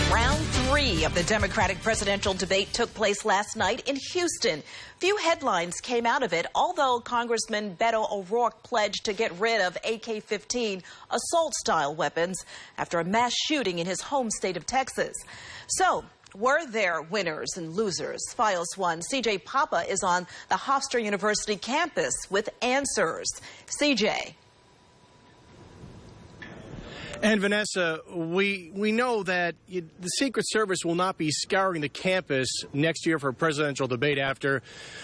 Round 3 of the Democratic presidential debate took place last night in Houston. Few headlines came out of it, although Congressman Beto O'Rourke pledged to get rid of AK-15 assault-style weapons after a mass shooting in his home state of Texas. So, were there winners and losers? Fios 1 CJ Papa is on the Hofstra University campus with answers. CJ. And Vanessa, we know that the Secret Service will not be scouring the campus next year for a presidential debate. After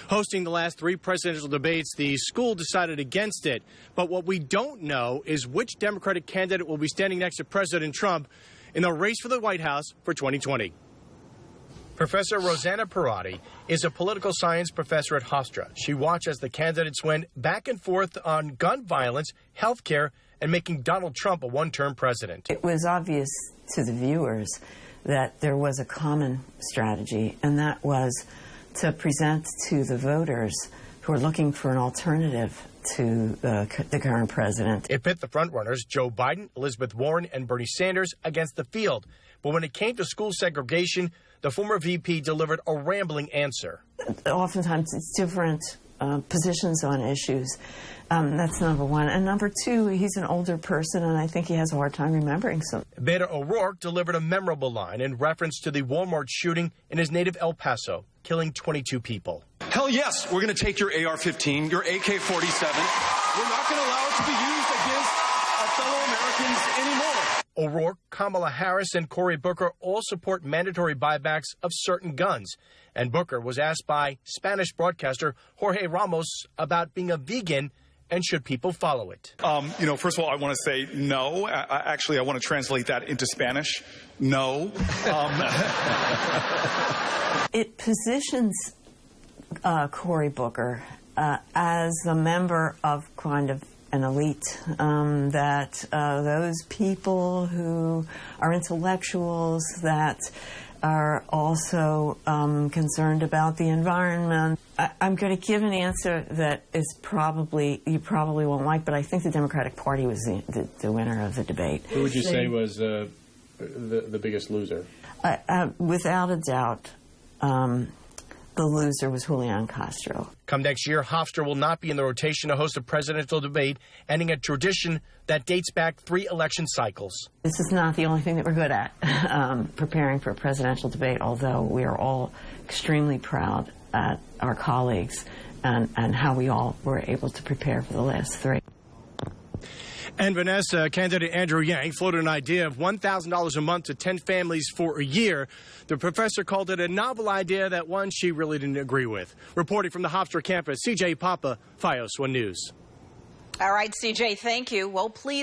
hosting the last 3 presidential debates, the school decided against it. But what we don't know is which Democratic candidate will be standing next to President Trump in the race for the White House for 2020. Professor Rosanna Perotti is a political science professor at Hofstra. She watched as the candidates went back and forth on gun violence, health care, and making Donald Trump a one-term president. It was obvious to the viewers that there was a common strategy, and that was to present to the voters who are looking for an alternative to the current president. It pit the frontrunners, Joe Biden, Elizabeth Warren, and Bernie Sanders, against the field. But when it came to school segregation, the former VP delivered a rambling answer. Oftentimes it's different positions on issues. That's number one. And number two, he's an older person, and I think he has a hard time remembering something. Beto O'Rourke delivered a memorable line in reference to the Walmart shooting in his native El Paso, killing 22 people. Hell yes, we're going to take your AR-15, your AK-47. We're not going to allow it to be used against our fellow Americans anymore. O'Rourke, Kamala Harris, and Cory Booker all support mandatory buybacks of certain guns. And Booker was asked by Spanish broadcaster Jorge Ramos about being a vegan and should people follow it. First of all, I want to say no. Actually, I want to translate that into Spanish. No. It positions Cory Booker as a member of kind of an elite, that those people who are intellectuals, that are also concerned about the environment. I'm going to give an answer that is you probably won't like, but I think the Democratic Party was the winner of the debate. Who would you say was the biggest loser? Without a doubt, the loser was Julian Castro. Come next year, Hofstra will not be in the rotation to host a presidential debate, ending a tradition that dates back 3 election cycles. This is not the only thing that we're good at, preparing for a presidential debate, although we are all extremely proud at our colleagues and how we all were able to prepare for the last 3. And Vanessa, candidate Andrew Yang floated an idea of $1,000 a month to 10 families for a year. The professor called it a novel idea that one she really didn't agree with. Reporting from the Hofstra campus, CJ Papa, Fios 1 News. All right, CJ, thank you. Well, please.